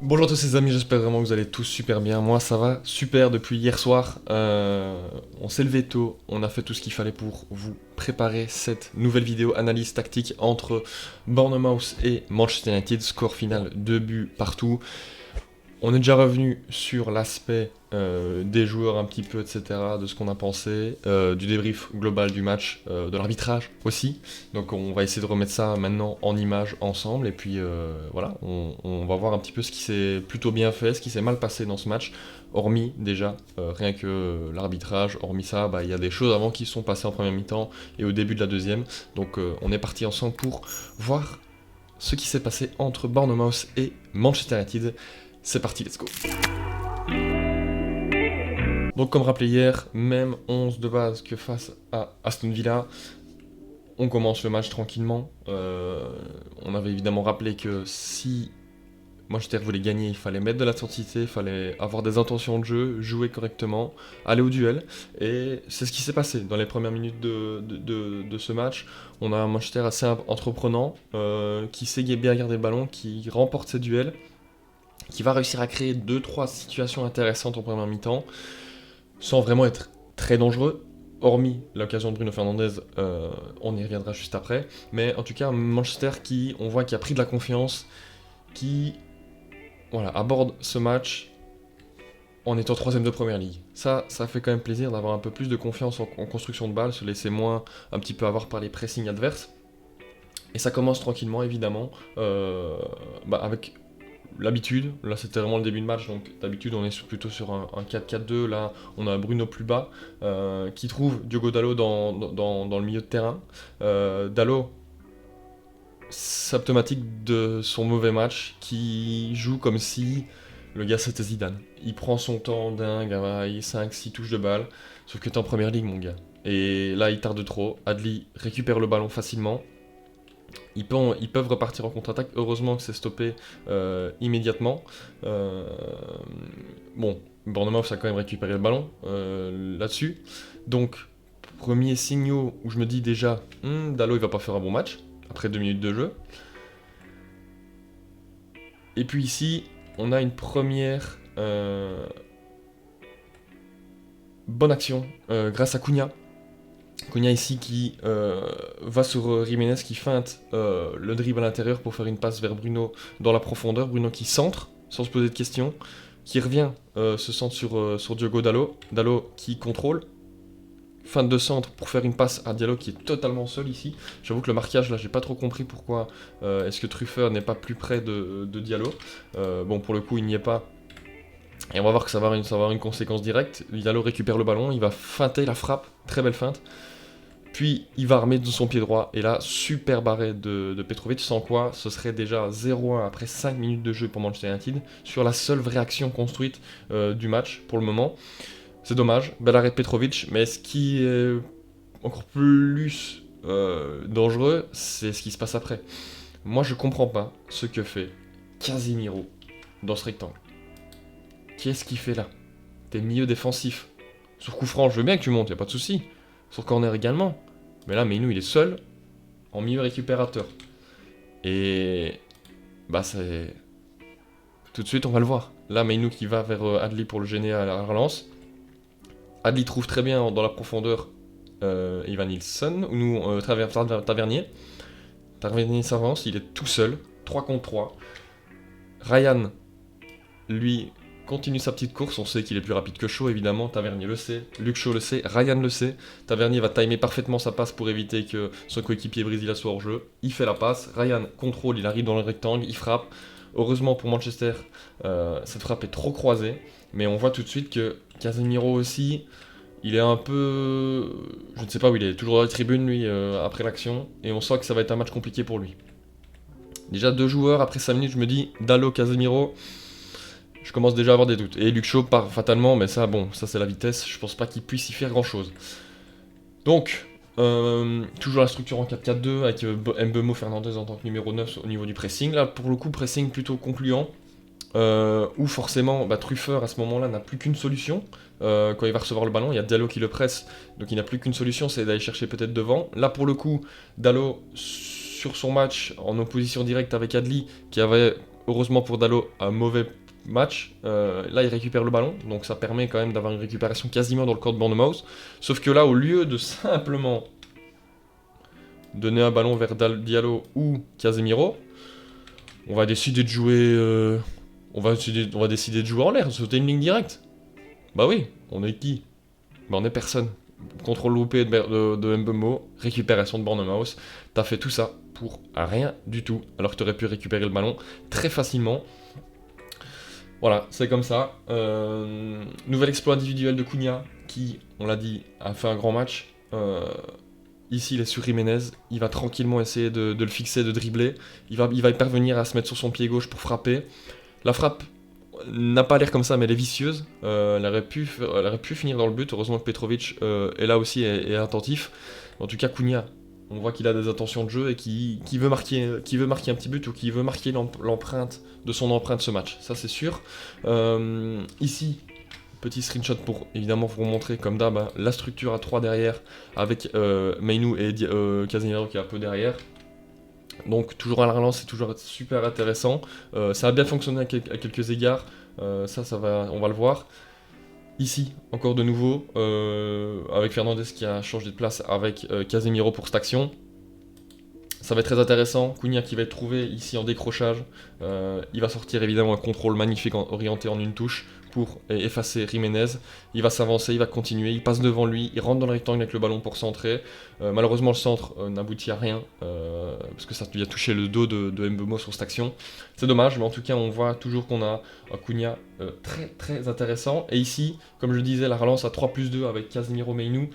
Bonjour à tous les amis, j'espère vraiment que vous allez tous super bien. Moi ça va super depuis hier soir. On s'est levé tôt, on a fait tout ce qu'il fallait pour vous préparer cette nouvelle vidéo analyse tactique entre Bournemouth et Manchester United. Score final 2 buts partout. On est déjà revenu sur l'aspect des joueurs un petit peu, etc., de ce qu'on a pensé, du débrief global du match, de l'arbitrage aussi. Donc on va essayer de remettre ça maintenant en images ensemble. Et puis voilà, on va voir un petit peu ce qui s'est plutôt bien fait, ce qui s'est mal passé dans ce match. Hormis déjà, rien que l'arbitrage, hormis ça, il y a des choses avant qui sont passées en première mi-temps et au début de la deuxième. Donc on est parti ensemble pour voir ce qui s'est passé entre Bournemouth et Manchester United. C'est parti, let's go. Donc comme rappelé hier, même 11 de base que face à Aston Villa. On commence le match tranquillement. On avait évidemment rappelé que si Manchester voulait gagner, il fallait mettre de l'intensité, il fallait avoir des intentions de jeu, jouer correctement, aller au duel. Et c'est ce qui s'est passé dans les premières minutes de ce match. On a un Manchester assez entreprenant, qui sait bien garder le ballon, qui remporte ses duels, qui va réussir à créer 2-3 situations intéressantes en première mi-temps, sans vraiment être très dangereux, hormis l'occasion de Bruno Fernandes, on y reviendra juste après. Mais en tout cas, Manchester qui, on voit, qui a pris de la confiance, qui aborde ce match en étant troisième de première ligue. Ça fait quand même plaisir d'avoir un peu plus de confiance en construction de balle, se laisser moins un petit peu avoir par les pressings adverses. Et ça commence tranquillement, évidemment, avec l'habitude. Là c'était vraiment le début de match, donc d'habitude on est plutôt sur un 4-4-2. Là on a Bruno plus bas, qui trouve Diogo Dalot dans le milieu de terrain. Dalot, symptomatique de son mauvais match, qui joue comme si le gars c'était Zidane. Il prend son temps dingue, il 5-6 touches de balle, sauf que t'es en première ligue mon gars. Et là il tarde trop, Adli récupère le ballon facilement. Ils peuvent repartir en contre-attaque. Heureusement que c'est stoppé immédiatement. Bournemouth a quand même récupéré le ballon là-dessus. Donc, premier signaux où je me dis déjà, Dalot il va pas faire un bon match après 2 minutes de jeu. Et puis ici, on a une première bonne action grâce à Cunha. Cunha ici qui va sur Jiménez, qui feinte le dribble à l'intérieur pour faire une passe vers Bruno dans la profondeur. Bruno qui centre sans se poser de questions, qui revient se centre sur Diogo Dalot. Dalot qui contrôle, feinte de centre pour faire une passe à Diallo qui est totalement seul ici. J'avoue que le marquage là j'ai pas trop compris pourquoi est-ce que Truffert n'est pas plus près de Diallo. Pour le coup il n'y est pas. Et on va voir que ça va avoir une conséquence directe. Diallo récupère le ballon, il va feinter la frappe, très belle feinte. Puis il va armer de son pied droit, et là, super barré de Petrovic, sans quoi ce serait déjà 0-1 après 5 minutes de jeu pour Manchester United, sur la seule vraie action construite du match pour le moment. C'est dommage, bel arrêt de Petrovic, mais ce qui est encore plus dangereux, c'est ce qui se passe après. Moi je comprends pas ce que fait Casemiro dans ce rectangle. Qu'est-ce qu'il fait là? T'es milieu défensif. Sur coup franc, je veux bien que tu montes, y a pas de souci. Sur corner également. Mais là, Meinou, il est seul en milieu récupérateur. Et c'est... Tout de suite, on va le voir. Là, Meinou qui va vers Adli pour le gêner à la relance. Adli trouve très bien dans la profondeur Ivan Nilsson, ou nous, Tavernier. Tavernier s'avance, il est tout seul, 3 contre 3. Ryan, lui, continue sa petite course, on sait qu'il est plus rapide que Shaw évidemment, Tavernier le sait, Luke Shaw le sait, Ryan le sait, Tavernier va timer parfaitement sa passe pour éviter que son coéquipier Brésil soit hors jeu, il fait la passe, Ryan contrôle, il arrive dans le rectangle, il frappe, heureusement pour Manchester, cette frappe est trop croisée, mais on voit tout de suite que Casemiro aussi, il est un peu... je ne sais pas où il est, toujours dans les tribunes lui, après l'action, et on sent que ça va être un match compliqué pour lui. Déjà 2 joueurs, après 5 minutes je me dis, Dalot, Casemiro... Je commence déjà à avoir des doutes. Et Luke Shaw part fatalement, mais ça c'est la vitesse, je pense pas qu'il puisse y faire grand chose. Donc, toujours la structure en 4-4-2 avec Mbeumo Fernandes en tant que numéro 9 au niveau du pressing. Là, pour le coup, pressing plutôt concluant, où forcément Truffert à ce moment-là n'a plus qu'une solution. Quand il va recevoir le ballon, il y a Dalot qui le presse, donc il n'a plus qu'une solution, c'est d'aller chercher peut-être devant. Là, pour le coup, Dalot, sur son match en opposition directe avec Adli, qui avait heureusement pour Dalot, un mauvais match. Là, il récupère le ballon, donc ça permet quand même d'avoir une récupération quasiment dans le corps de Bournemouth. Sauf que là, au lieu de simplement donner un ballon vers Diallo ou Casemiro, on va décider de jouer... on va décider de jouer en l'air, sauter une ligne directe. Bah oui, on est qui? Bah on est personne. Contrôle loupé de Mbeumo, récupération de Bournemouth. T'as fait tout ça pour rien du tout, alors que t'aurais pu récupérer le ballon très facilement. Voilà, c'est comme ça. Nouvel exploit individuel de Cunha, qui, on l'a dit, a fait un grand match. Ici, il est sur Jiménez. Il va tranquillement essayer de le fixer, de dribbler. Il va parvenir à se mettre sur son pied gauche pour frapper. La frappe n'a pas l'air comme ça, mais elle est vicieuse. Elle aurait pu finir dans le but. Heureusement que Petrovic est là aussi et est attentif. En tout cas, Cunha, on voit qu'il a des intentions de jeu et qui veut marquer un petit but ou qui veut marquer l'empreinte de son empreinte ce match. Ça, c'est sûr. Ici, petit screenshot pour évidemment vous montrer, comme d'hab, hein, la structure à 3 derrière avec Mainou et Casemiro qui est un peu derrière. Donc toujours à la relance, c'est toujours super intéressant. Ça a bien fonctionné à quelques égards. On va le voir. Ici, encore de nouveau, avec Fernandez qui a changé de place avec Casemiro pour cette action. Ça va être très intéressant. Cunha qui va être trouvé ici en décrochage. Il va sortir évidemment un contrôle magnifique orienté en une touche pour effacer Jiménez. Il va s'avancer, il va continuer, il passe devant lui, il rentre dans le rectangle avec le ballon pour centrer. Malheureusement, le centre n'aboutit à rien parce que ça vient toucher le dos de Mbeumo sur cette action. C'est dommage, mais en tout cas, on voit toujours qu'on a un Cunha très très intéressant. Et ici, comme je le disais, la relance à 3+2 avec Casemiro Mainou.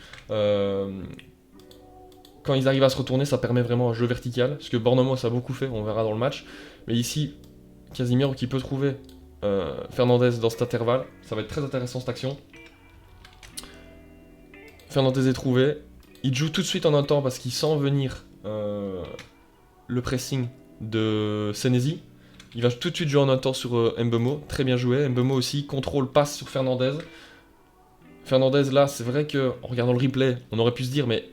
Quand ils arrivent à se retourner, ça permet vraiment un jeu vertical, ce que Bournemouth a beaucoup fait, on verra dans le match. Mais ici, Casemiro qui peut trouver Fernandez dans cet intervalle, ça va être très intéressant cette action. Fernandez est trouvé, il joue tout de suite en un temps parce qu'il sent venir le pressing de Senesi. Il va tout de suite jouer en un temps sur Mbeumo, très bien joué. Mbeumo aussi, contrôle, passe sur Fernandez. Fernandez là, c'est vrai que en regardant le replay, on aurait pu se dire mais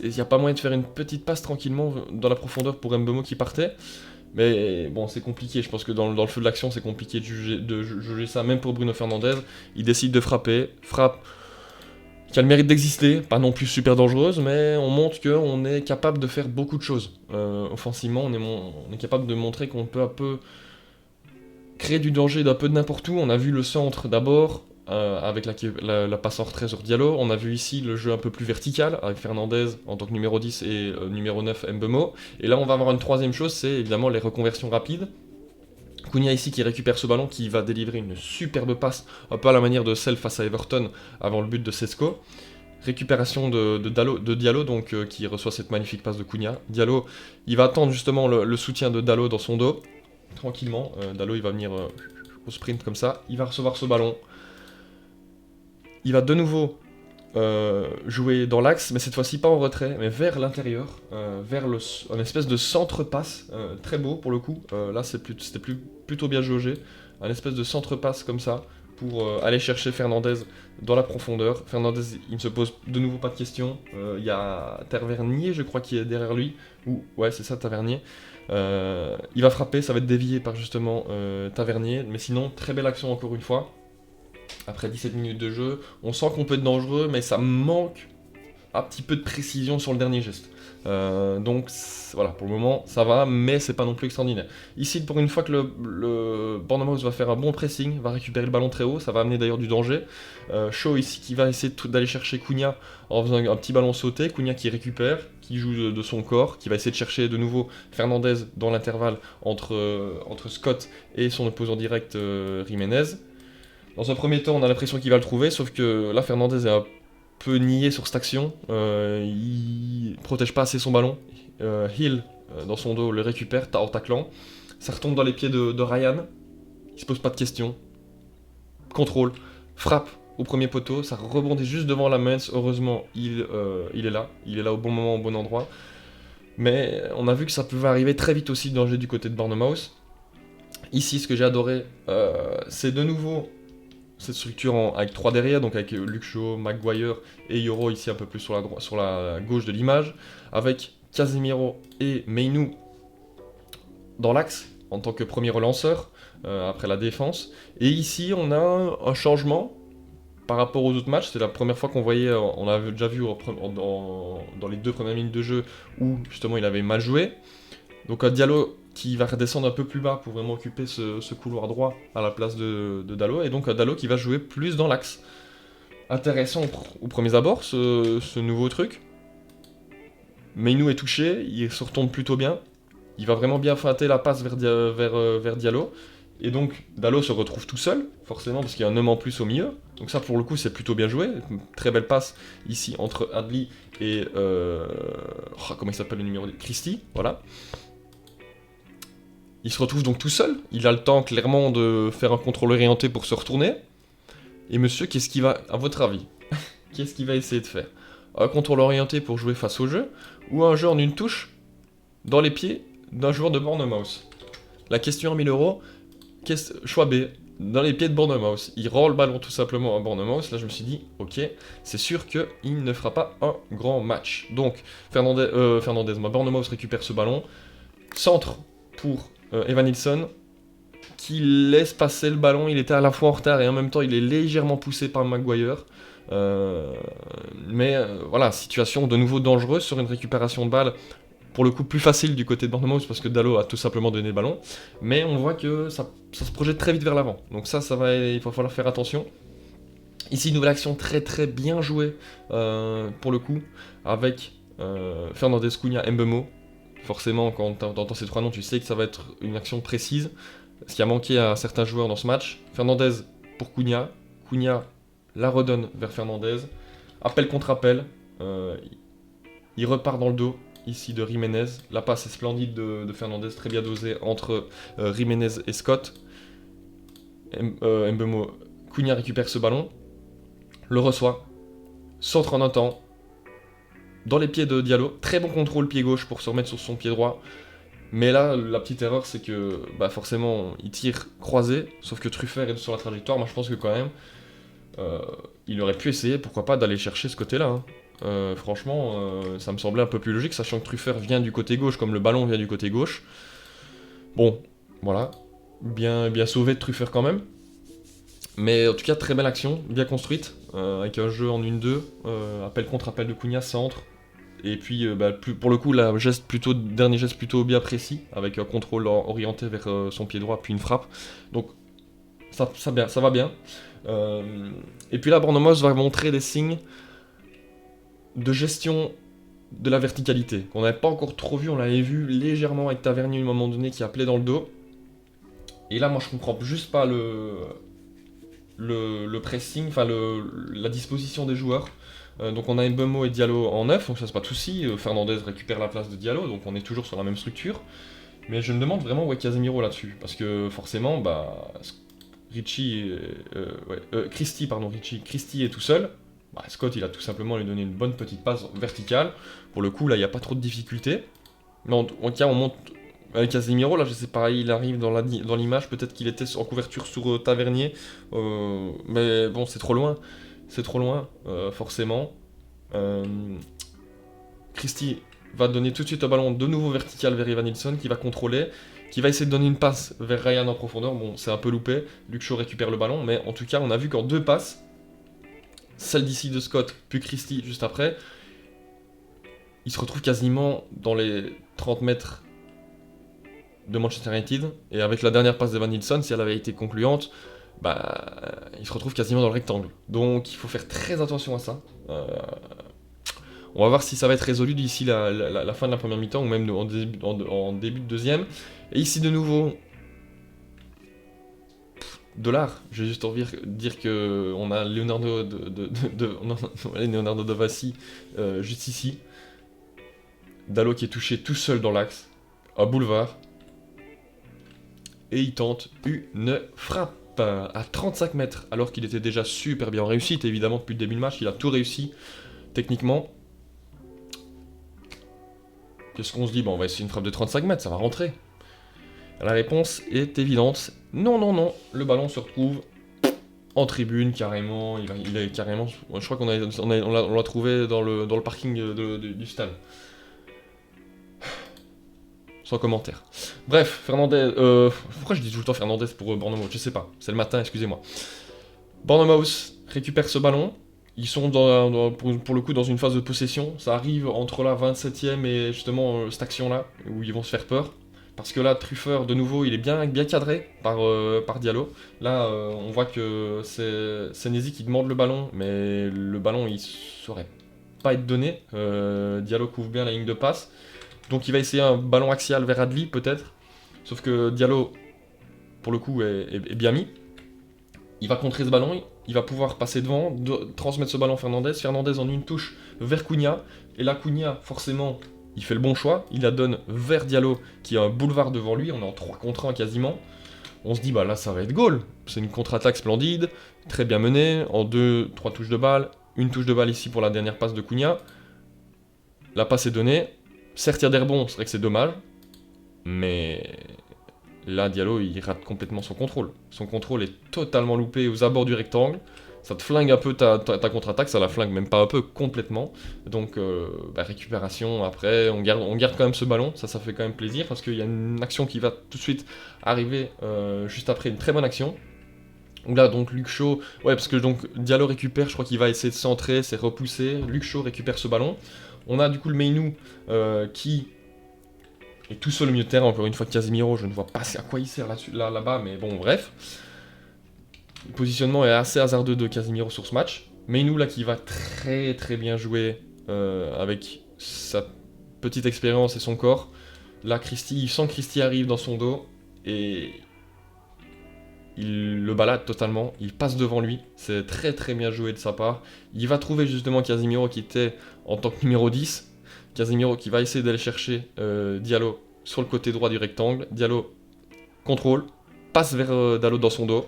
il n'y a pas moyen de faire une petite passe tranquillement dans la profondeur pour Mbeumo qui partait. Mais bon, c'est compliqué. Je pense que dans le feu de l'action, c'est compliqué de juger ça, même pour Bruno Fernandez. Il décide de frapper. Frappe qui a le mérite d'exister. Pas non plus super dangereuse, mais on montre qu'on est capable de faire beaucoup de choses. Offensivement, on est capable de montrer qu'on peut un peu créer du danger d'un peu de n'importe où. On a vu le centre d'abord. Avec la passe en retrait sur Diallo. On a vu ici le jeu un peu plus vertical avec Fernandez en tant que numéro 10 et numéro 9 Mbeumo. Et là on va avoir une troisième chose, c'est évidemment les reconversions rapides. Cunha ici qui récupère ce ballon, qui va délivrer une superbe passe, un peu à la manière de celle face à Everton avant le but de Sesco. Récupération de Diallo donc, qui reçoit cette magnifique passe de Cunha. Diallo, il va attendre justement le soutien de Dalot dans son dos, tranquillement. Dalot il va venir au sprint comme ça, il va recevoir ce ballon. Il va de nouveau jouer dans l'axe, mais cette fois-ci pas en retrait, mais vers l'intérieur, vers un espèce de centre-passe, très beau pour le coup. Là c'était plutôt bien jaugé, un espèce de centre-passe comme ça, pour aller chercher Fernandez dans la profondeur. Fernandez, il ne se pose de nouveau pas de questions. Il y a Tavernier, je crois, qui est derrière lui. Ouais, c'est ça, Tavernier. Il va frapper, ça va être dévié par justement Tavernier, mais sinon, très belle action encore une fois. Après 17 minutes de jeu, on sent qu'on peut être dangereux, mais ça manque un petit peu de précision sur le dernier geste. Donc voilà, pour le moment ça va, mais c'est pas non plus extraordinaire. Ici, pour une fois que le Bournemouth va faire un bon pressing, va récupérer le ballon très haut, ça va amener d'ailleurs du danger. Shaw ici qui va essayer d'aller chercher Cunha en faisant un petit ballon sauté, Cunha qui récupère, qui joue de son corps, qui va essayer de chercher de nouveau Fernandez dans l'intervalle entre Scott et son opposant direct Jiménez. Dans un premier temps, on a l'impression qu'il va le trouver, sauf que là, Fernandez est un peu nié sur cette action. Il protège pas assez son ballon. Hill, dans son dos, le récupère en taclant. Ça retombe dans les pieds de Ryan. Il se pose pas de questions. Contrôle. Frappe au premier poteau. Ça rebondit juste devant la main. Heureusement, il est là. Il est là au bon moment, au bon endroit. Mais on a vu que ça pouvait arriver très vite aussi, danger du côté de Bournemouth. Ici, ce que j'ai adoré, c'est de nouveau cette structure avec 3 derrière, donc avec Luke Shaw, Maguire et Yoro ici un peu plus sur la gauche de l'image, avec Casemiro et Mainou dans l'axe. en tant que premier relanceur, après la défense. Et ici, on a un changement par rapport aux autres matchs. C'est la première fois qu'on voyait, on avait déjà vu dans les 2 premières minutes de jeu où justement il avait mal joué. Donc un Diallo qui va redescendre un peu plus bas pour vraiment occuper ce couloir droit à la place de Dalot. Et donc un Dalot qui va jouer plus dans l'axe. Intéressant au premier abord, ce nouveau truc. Meinou est touché, il se retourne plutôt bien. Il va vraiment bien feinter la passe vers Diallo. Et donc Dalot se retrouve tout seul, forcément, parce qu'il y a un homme en plus au milieu. Donc ça, pour le coup, c'est plutôt bien joué. Une très belle passe ici entre Adli et... comment il s'appelle le numéro 10 Christie, voilà. Il se retrouve donc tout seul. Il a le temps, clairement, de faire un contrôle orienté pour se retourner. Et monsieur, qu'est-ce qu'il va... À votre avis, qu'est-ce qu'il va essayer de faire? Un contrôle orienté pour jouer face au jeu, ou un jeu en une touche dans les pieds d'un joueur de Bournemouth? La question à 1000 euros, choix B, dans les pieds de Bournemouth. Il rend le ballon tout simplement à Bournemouth. Là, je me suis dit, ok, c'est sûr qu'il ne fera pas un grand match. Donc, Bournemouth récupère ce ballon. Centre pour Evan Nilsson, qui laisse passer le ballon. Il était à la fois en retard et en même temps, il est légèrement poussé par Maguire. Voilà, situation de nouveau dangereuse sur une récupération de balle. Pour le coup, plus facile du côté de Bournemouth parce que Dalot a tout simplement donné le ballon. Mais on voit que ça se projette très vite vers l'avant. Donc il va falloir faire attention. Ici, nouvelle action très très bien jouée pour le coup avec Fernandez, Cunha, Mbeumo. Forcément, quand tu entends ces 3 noms, tu sais que ça va être une action précise. Ce qui a manqué à certains joueurs dans ce match. Fernandez pour Cunha. Cunha la redonne vers Fernandez. Appel contre appel. Il repart dans le dos ici de Jiménez. La passe est splendide de Fernandez, très bien dosée entre Jiménez et Scott. Mbeumo, Cunha récupère ce ballon, le reçoit, centre en un temps, dans les pieds de Diallo. Très bon contrôle pied gauche pour se remettre sur son pied droit. Mais là, la petite erreur, c'est que forcément, il tire croisé, sauf que Truffert est sur la trajectoire. Moi, je pense que quand même, il aurait pu essayer, pourquoi pas, d'aller chercher ce côté-là. Hein. Franchement, ça me semblait un peu plus logique, sachant que Truffert vient du côté gauche, comme le ballon vient du côté gauche. Bon, voilà, bien sauvé de Truffert quand même. Mais en tout cas, très belle action, bien construite, avec un jeu en 1-2, appel contre appel de Cunha, centre. Et puis, pour le coup, dernier geste plutôt bien précis, avec un contrôle orienté vers son pied droit, puis une frappe. Donc, ça va bien. Et puis là, Bournemouth va montrer des signes de gestion de la verticalité, qu'on n'avait pas encore trop vu. On l'avait vu légèrement avec Tavernier à un moment donné qui appelait dans le dos. Et là, moi, je comprends juste pas le pressing, enfin la disposition des joueurs. Donc on a Mbeumo et Diallo en 9, donc ça c'est pas de souci. Fernandez récupère la place de Diallo, donc on est toujours sur la même structure. Mais je me demande vraiment où est Casemiro là-dessus, parce que forcément, Christie est tout seul. Scott il a tout simplement lui donné une bonne petite passe verticale. Pour le coup là il n'y a pas trop de difficultés. Mais en tout cas on monte avec Casemiro, là je sais pas, il arrive dans l'image, peut-être qu'il était en couverture sur Tavernier. Mais bon c'est trop loin. C'est trop loin, forcément. Christie va donner tout de suite un ballon de nouveau vertical vers Evan Nilsson qui va contrôler, qui va essayer de donner une passe vers Ryan en profondeur. Bon, c'est un peu loupé. Luke Shaw récupère le ballon, mais en tout cas, on a vu qu'en 2 passes, celle d'ici de Scott, puis Christie juste après, il se retrouve quasiment dans les 30 mètres de Manchester United. Et avec la dernière passe d'Evan Nilsson, si elle avait été concluante, il se retrouve quasiment dans le rectangle. Donc il faut faire très attention à ça. On va voir si ça va être résolu d'ici la fin de la première mi-temps ou même en début de deuxième. Et ici de nouveau, Dollar. J'ai juste envie de dire que on a Leonardo Leonardo da Vassi juste ici. Dalot qui est touché tout seul dans l'axe, à boulevard. Et il tente une frappe à 35 mètres, alors qu'il était déjà super bien en réussite, évidemment, depuis le début du match, il a tout réussi, techniquement. Qu'est-ce qu'on se dit? On va essayer une frappe de 35 mètres, ça va rentrer. La réponse est évidente. Non, le ballon se retrouve en tribune, carrément, il est carrément... Je crois qu'on l'a trouvé dans le parking du stade. sans commentaire. Bref, Fernandez... pourquoi je dis tout le temps Fernandez pour Bournemouth? Je sais pas, c'est le matin, excusez-moi. Bournemouth récupère ce ballon. Ils sont pour le coup dans une phase de possession. Ça arrive entre la 27e et justement cette action-là, où ils vont se faire peur. Parce que là, Truffer, de nouveau, il est bien cadré par Diallo. Là, on voit que c'est Senesi qui demande le ballon, mais le ballon, il saurait pas être donné. Diallo couvre bien la ligne de passe. Donc il va essayer un ballon axial vers Adli, peut-être. Sauf que Diallo, pour le coup, est bien mis. Il va contrer ce ballon, il va pouvoir passer devant, transmettre ce ballon à Fernandez. Fernandez en une touche vers Cunha. Et là, Cunha, forcément, il fait le bon choix. Il la donne vers Diallo, qui a un boulevard devant lui. On est en 3 contre 1 quasiment. On se dit, bah là, ça va être goal. C'est une contre-attaque splendide, très bien menée, en 2-3 touches de balle. Une touche de balle ici pour la dernière passe de Cunha. La passe est donnée. Certes, il y a des rebonds, c'est vrai que c'est dommage. Mais là, Diallo, il rate complètement son contrôle. Son contrôle est totalement loupé aux abords du rectangle. Ça te flingue un peu ta contre-attaque, ça la flingue même pas un peu, complètement. Donc, récupération, après, on garde quand même ce ballon. Ça fait quand même plaisir, parce qu'il y a une action qui va tout de suite arriver juste après une très bonne action. Donc là, Luke Shaw, ouais, parce que donc Diallo récupère, je crois qu'il va essayer de centrer, c'est repoussé. Luke Shaw récupère ce ballon. On a du coup le Meinou qui est tout seul au milieu de terrain, encore une fois Casemiro, je ne vois pas à quoi il sert là-bas, mais bon, bref. Le positionnement est assez hasardeux de Casemiro sur ce match. Meinou là qui va très très bien jouer avec sa petite expérience et son corps. Là, Christie, il sent que Christie arrive dans son dos et il le balade totalement, il passe devant lui, c'est très très bien joué de sa part. Il va trouver justement Casemiro qui était en tant que numéro 10. Casemiro qui va essayer d'aller chercher Diallo sur le côté droit du rectangle. Diallo contrôle, passe vers Dalot dans son dos.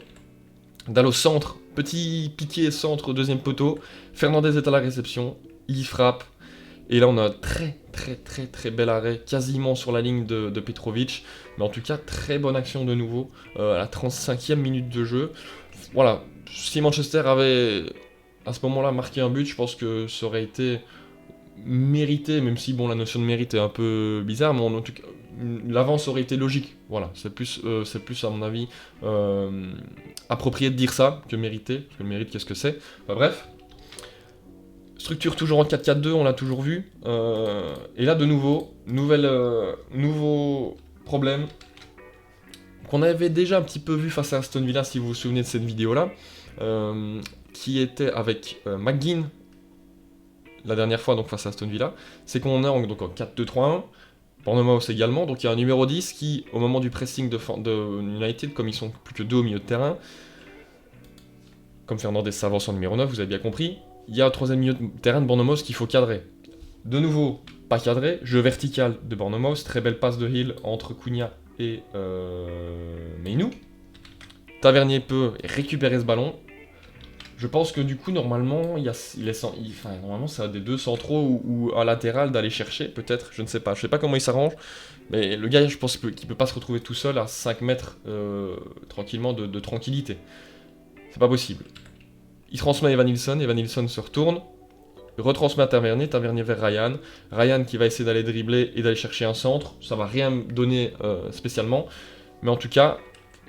Dalot centre, petit piqué centre, deuxième poteau. Fernandez est à la réception, il frappe. Et là on a un très très très très bel arrêt, quasiment sur la ligne de Petrovic. Mais en tout cas, très bonne action de nouveau, à la 35e minute de jeu. Voilà, si Manchester avait à ce moment-là marqué un but, je pense que ça aurait été mérité, même si bon la notion de mérite est un peu bizarre, mais en tout cas l'avance aurait été logique. Voilà, c'est plus à mon avis approprié de dire ça que mérité, parce que le mérite qu'est-ce que c'est. Enfin, bref. Structure toujours en 4-4-2, on l'a toujours vu. Et là de nouveau, nouveau problème qu'on avait déjà un petit peu vu face à Aston Villa, si vous vous souvenez de cette vidéo là, qui était avec McGinn la dernière fois donc face à Aston Villa, c'est qu'on est en 4-2-3-1, Bournemouth également, donc il y a un numéro 10 qui, au moment du pressing de United, comme ils sont plus que deux au milieu de terrain, comme Fernandez s'avance en numéro 9, vous avez bien compris, il y a un troisième milieu de terrain de Bournemouth qu'il faut cadrer. De nouveau, pas cadré, jeu vertical de Bournemouth, très belle passe de Hill entre Cunha et Meinou. Tavernier peut récupérer ce ballon. Je pense que du coup, normalement, normalement, ça a des deux centraux ou un latéral d'aller chercher, peut-être, je ne sais pas. Je sais pas comment il s'arrange, mais le gars, je pense qu'il peut pas se retrouver tout seul à 5 mètres tranquillement de tranquillité. C'est pas possible. Il transmet à Evan Nilsson se retourne, retransmet à Tavernier vers Ryan. Ryan qui va essayer d'aller dribbler et d'aller chercher un centre. Ça va rien donner spécialement, mais en tout cas,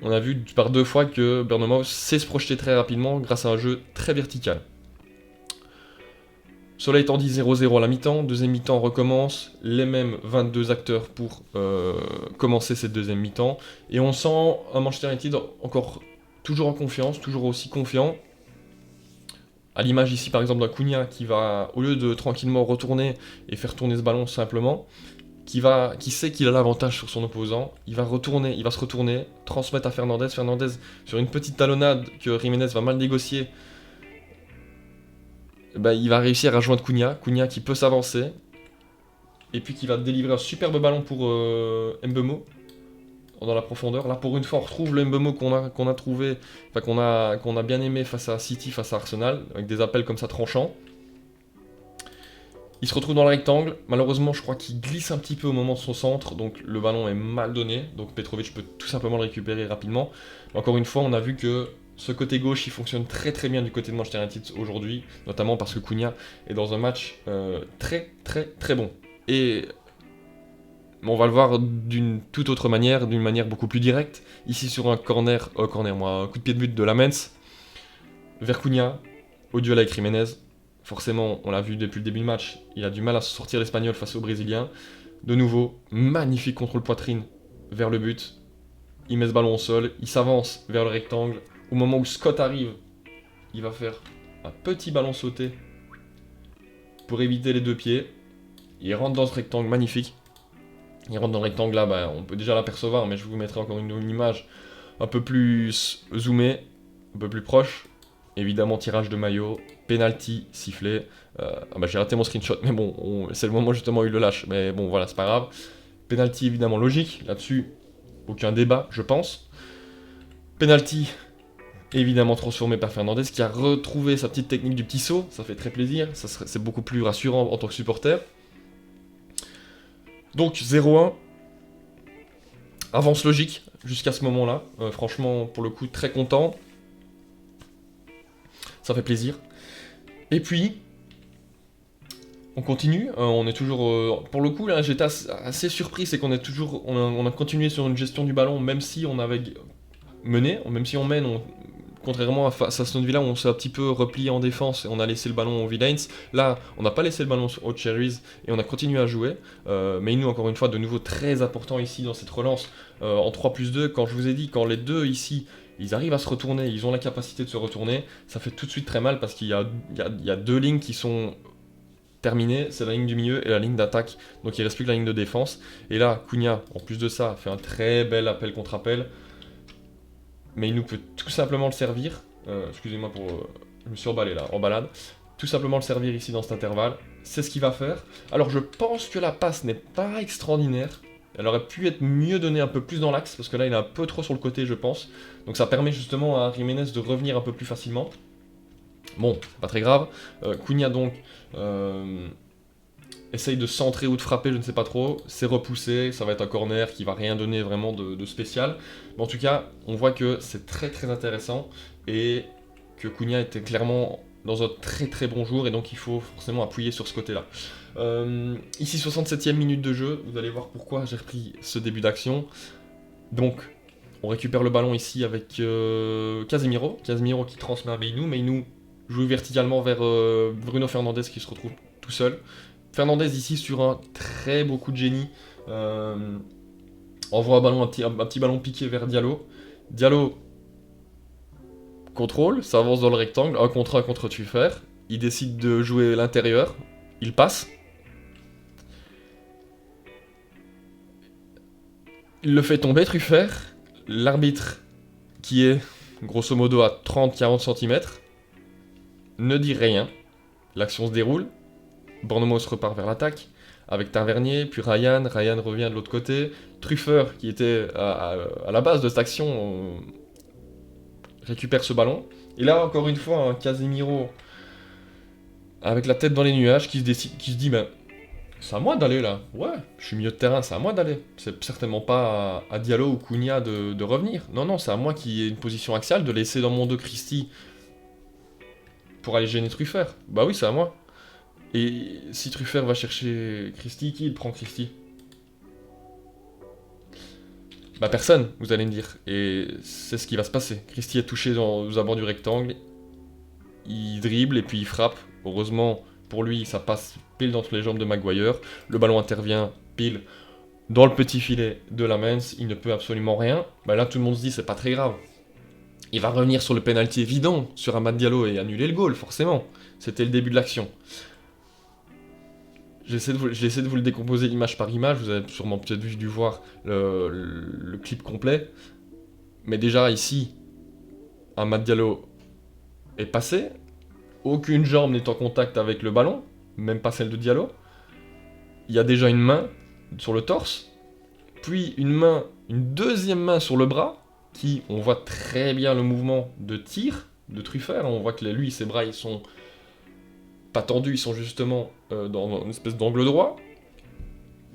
on a vu par deux fois que Bournemouth sait se projeter très rapidement grâce à un jeu très vertical. Cela étant dit, 0-0 à la mi-temps, deuxième mi-temps recommence, les mêmes 22 acteurs pour commencer cette deuxième mi-temps, et on sent un Manchester United encore toujours en confiance, toujours aussi confiant. À l'image ici par exemple d'un Cunha qui va, au lieu de tranquillement retourner et faire tourner ce ballon simplement, qui sait qu'il a l'avantage sur son opposant, il va se retourner, transmettre à Fernandez. Fernandez, sur une petite talonnade que Jiménez va mal négocier, il va réussir à joindre Cunha qui peut s'avancer, et puis qui va délivrer un superbe ballon pour Mbeumo, dans la profondeur. Là pour une fois on retrouve le Mbeumo qu'on a trouvé, qu'on a bien aimé face à City, face à Arsenal, avec des appels comme ça tranchants. Il se retrouve dans le rectangle, malheureusement je crois qu'il glisse un petit peu au moment de son centre, donc le ballon est mal donné, donc Petrovic peut tout simplement le récupérer rapidement. Mais encore une fois, on a vu que ce côté gauche il fonctionne très très bien du côté de Manchester United aujourd'hui, notamment parce que Cunha est dans un match très très très bon. Et Mais on va le voir d'une toute autre manière, d'une manière beaucoup plus directe. Ici sur un un coup de pied de but de Lamens, vers Cunha, au duel avec Jiménez. Forcément, on l'a vu depuis le début du match, il a du mal à se sortir l'Espagnol face au Brésilien. De nouveau, magnifique contrôle poitrine vers le but. Il met ce ballon au sol, il s'avance vers le rectangle. Au moment où Scott arrive, il va faire un petit ballon sauté pour éviter les deux pieds. Il rentre dans ce rectangle magnifique. Il rentre dans le rectangle là, on peut déjà l'apercevoir, mais je vous mettrai encore une image un peu plus zoomée, un peu plus proche. Évidemment, tirage de maillot, penalty, sifflé. J'ai raté mon screenshot, mais bon, c'est le moment justement où il le lâche. Mais bon, voilà, c'est pas grave. Penalty évidemment logique, là-dessus, aucun débat, je pense. Penalty, évidemment transformé par Fernandez, qui a retrouvé sa petite technique du petit saut. Ça fait très plaisir, c'est beaucoup plus rassurant en tant que supporter. Donc 0-1. Avance logique jusqu'à ce moment-là. Franchement, pour le coup, très content. Ça fait plaisir. Et puis, on continue. On est toujours... pour le coup, là, j'étais assez surpris. C'est qu'on est toujours... On a continué sur une gestion du ballon, même si on avait mené. Même si on mène, contrairement à face à Aston Villa, où on s'est un petit peu replié en défense et on a laissé le ballon aux Villains. Là, on n'a pas laissé le ballon aux Cherries et on a continué à jouer. Mais nous, encore une fois, de nouveau très important ici dans cette relance en 3+2. Quand je vous ai dit, quand les deux ici, ils arrivent à se retourner, ils ont la capacité de se retourner, ça fait tout de suite très mal parce qu'il y a deux lignes qui sont terminées, c'est la ligne du milieu et la ligne d'attaque. Donc il reste plus que la ligne de défense. Et là, Cunha, en plus de ça, fait un très bel appel contre appel. Mais il nous peut tout simplement le servir. Excusez-moi pour... je me suis emballé là, en balade. Tout simplement le servir ici dans cet intervalle. C'est ce qu'il va faire. Alors je pense que la passe n'est pas extraordinaire. Elle aurait pu être mieux donnée un peu plus dans l'axe, parce que là il est un peu trop sur le côté je pense. Donc ça permet justement à Jiménez de revenir un peu plus facilement. Bon, c'est pas très grave. Cunha donc essaye de centrer ou de frapper, je ne sais pas trop. C'est repoussé, ça va être un corner qui va rien donner vraiment de spécial. Mais en tout cas, on voit que c'est très très intéressant et que Cunha était clairement dans un très très bon jour et donc il faut forcément appuyer sur ce côté-là. Ici 67e minute de jeu, vous allez voir pourquoi j'ai repris ce début d'action. Donc on récupère le ballon ici avec Casemiro qui transmet à Meinou joue verticalement vers Bruno Fernandes qui se retrouve tout seul. Fernandez ici sur un très beau coup de génie envoie un petit ballon piqué vers Diallo. Diallo contrôle, ça avance dans le rectangle, un contre Trufer. Il décide de jouer l'intérieur, il passe. Il le fait tomber Trufer. L'arbitre qui est grosso modo à 30-40 cm ne dit rien. L'action se déroule. Bournemouth repart vers l'attaque avec Tavernier, puis Ryan revient de l'autre côté. Truffer, qui était à la base de cette action, récupère ce ballon. Et là, encore une fois, un Casemiro avec la tête dans les nuages qui se dit c'est à moi d'aller là. Ouais, je suis milieu de terrain, c'est à moi d'aller. C'est certainement pas à Diallo ou Cunha de revenir. Non, c'est à moi qui ai une position axiale de laisser dans mon dos Christie pour aller gêner Truffer. Bah oui, c'est à moi. Et si Truffer va chercher Christie, qui il prend Christie? Bah personne, vous allez me dire. Et c'est ce qui va se passer. Christie est touché aux abords du rectangle. Il dribble et puis il frappe. Heureusement, pour lui, ça passe pile entre les jambes de Maguire. Le ballon intervient pile dans le petit filet de Lamens. Il ne peut absolument rien. Bah là, tout le monde se dit, c'est pas très grave. Il va revenir sur le penalty évident sur Amad Diallo et annuler le goal, forcément. C'était le début de l'action. J'essaie de vous le décomposer image par image, vous avez sûrement peut-être dû voir le clip complet. Mais déjà ici, Amad Diallo est passé, aucune jambe n'est en contact avec le ballon, même pas celle de Diallo. Il y a déjà une main sur le torse, puis une deuxième main sur le bras, qui, on voit très bien le mouvement de tir de Truffer, on voit que lui, ses bras, ils sont pas tendus, ils sont justement dans une espèce d'angle droit,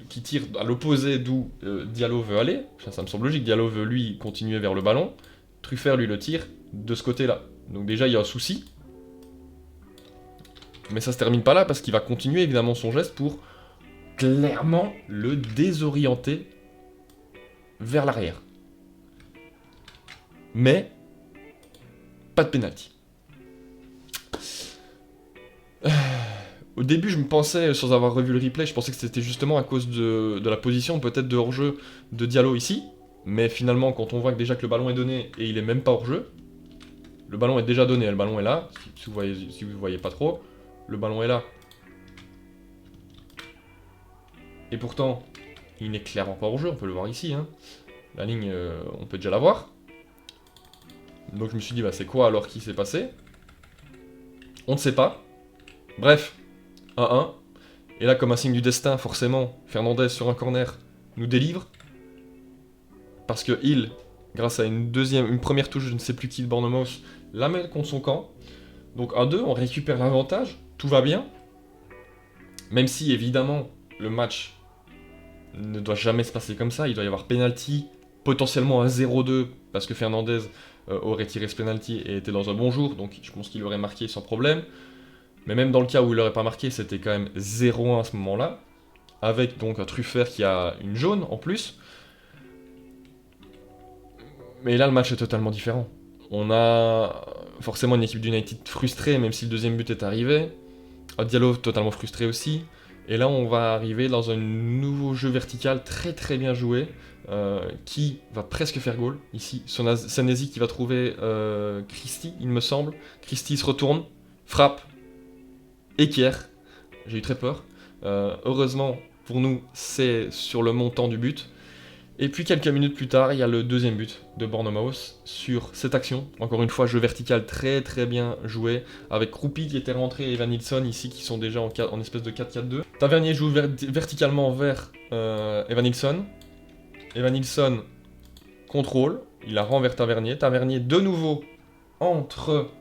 qui tire à l'opposé d'où Diallo veut aller. Ça me semble logique, Diallo veut lui continuer vers le ballon, Truffer lui le tire de ce côté-là. Donc déjà il y a un souci, mais ça se termine pas là parce qu'il va continuer évidemment son geste pour clairement le désorienter vers l'arrière. Mais, pas de pénalty. Au début, je me pensais, sans avoir revu le replay, je pensais que c'était justement à cause de la position, peut-être de hors-jeu de Diallo ici. Mais finalement, quand on voit que déjà que le ballon est donné et il est même pas hors-jeu, le ballon est déjà donné, le ballon est là, si vous voyez pas trop, le ballon est là. Et pourtant, il n'est clairement pas hors-jeu, on peut le voir ici. Hein. La ligne, on peut déjà la voir. Donc je me suis dit, bah c'est quoi alors qui s'est passé? On ne sait pas. Bref, 1-1. Et là, comme un signe du destin, forcément, Fernandez sur un corner nous délivre. Parce que il, grâce à une première touche, je ne sais plus qui de Bournemouth, la met contre son camp. Donc 1-2, on récupère l'avantage, tout va bien. Même si, évidemment, le match ne doit jamais se passer comme ça. Il doit y avoir penalty, potentiellement un 0-2, parce que Fernandez aurait tiré ce penalty et était dans un bon jour, donc je pense qu'il aurait marqué sans problème. Mais même dans le cas où il n'aurait pas marqué, c'était quand même 0-1 à ce moment-là, avec donc un Truffert qui a une jaune en plus. Mais là, le match est totalement différent. On a forcément une équipe d'United frustrée, même si le deuxième but est arrivé. Diallo totalement frustré aussi. Et là, on va arriver dans un nouveau jeu vertical très très bien joué, qui va presque faire goal. Ici, Senesi qui va trouver Christie, il me semble. Christie se retourne, frappe, équerre. J'ai eu très peur. Heureusement, pour nous, c'est sur le montant du but. Et puis quelques minutes plus tard, il y a le deuxième but de Bournemouth sur cette action. Encore une fois, jeu vertical très très bien joué, avec Kroupi qui était rentré et Evan Nilsson ici qui sont déjà en espèce de 4-4-2. Tavernier joue verticalement vers Evan Nilsson. Evan Nilsson contrôle, il la rend vers Tavernier. Tavernier de nouveau entre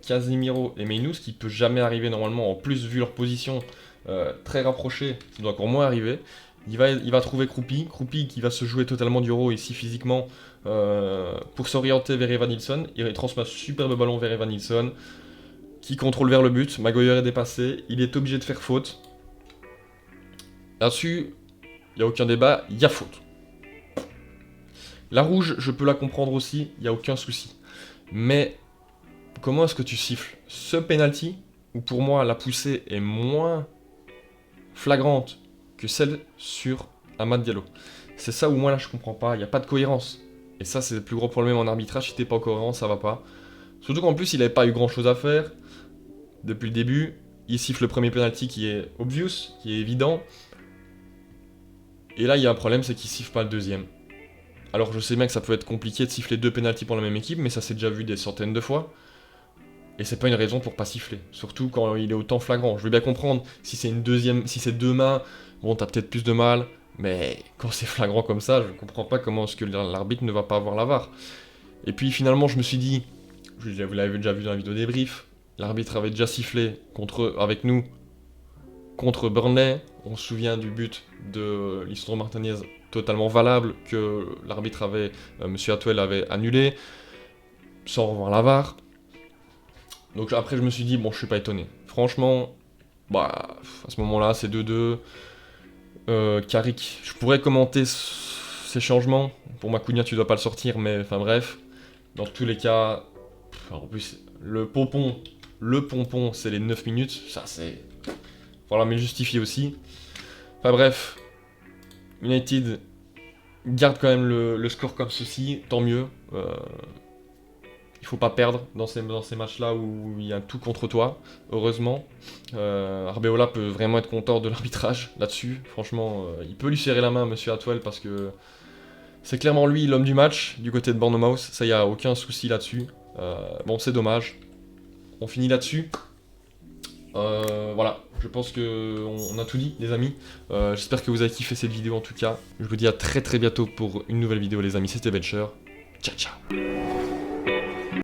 Casemiro et Mainoo, ce qui peut jamais arriver normalement, en plus vu leur position très rapprochée, ça doit encore moins arriver. Il va trouver Kroupi qui va se jouer totalement du euro ici physiquement pour s'orienter vers Evan Nilsson. Il transmet un superbe ballon vers Evan Nilsson qui contrôle vers le but. Maguire est dépassé, il est obligé de faire faute. Là-dessus, il n'y a aucun débat, il y a faute. La rouge, je peux la comprendre aussi, il n'y a aucun souci. Mais comment est-ce que tu siffles ce penalty où pour moi la poussée est moins flagrante que celle sur Amad Diallo. C'est ça où moi là je comprends pas, il n'y a pas de cohérence. Et ça c'est le plus gros problème en arbitrage, si t'es pas cohérent, ça va pas. Surtout qu'en plus il n'avait pas eu grand chose à faire depuis le début. Il siffle le premier penalty qui est obvious, qui est évident. Et là il y a un problème, c'est qu'il siffle pas le deuxième. Alors je sais bien que ça peut être compliqué de siffler deux penaltys pour la même équipe, mais ça s'est déjà vu des centaines de fois. Et c'est pas une raison pour pas siffler, surtout quand il est autant flagrant. Je veux bien comprendre, si c'est une deuxième, si c'est deux mains, bon t'as peut-être plus de mal, mais quand c'est flagrant comme ça, je comprends pas comment est-ce que l'arbitre ne va pas avoir la VAR. Et puis finalement je me suis dit, vous l'avez déjà vu dans la vidéo débrief, l'arbitre avait déjà sifflé avec nous contre Burnley. On se souvient du but de Lisandro Martinez totalement valable que l'arbitre avait, Monsieur Atwell avait annulé, sans revoir la VAR. Donc après je me suis dit, bon je suis pas étonné. Franchement, bah à ce moment-là c'est 2-2. Carrick, je pourrais commenter ces changements. Pour Macunia tu dois pas le sortir, mais enfin bref. Dans tous les cas, en plus le pompon c'est les 9 minutes. Ça c'est... Voilà, mais justifié aussi. Enfin bref, United garde quand même le score comme ceci, tant mieux. Il faut pas perdre dans ces matchs-là où il y a tout contre toi, heureusement. Arbeola peut vraiment être content de l'arbitrage là-dessus. Franchement, il peut lui serrer la main, Monsieur Atwell, parce que c'est clairement lui l'homme du match, du côté de Bournemouth. Ça, il n'y a aucun souci là-dessus. Bon, c'est dommage. On finit là-dessus. Voilà, je pense qu'on a tout dit, les amis. J'espère que vous avez kiffé cette vidéo en tout cas. Je vous dis à très très bientôt pour une nouvelle vidéo, les amis. C'était Bencher. Ciao, ciao.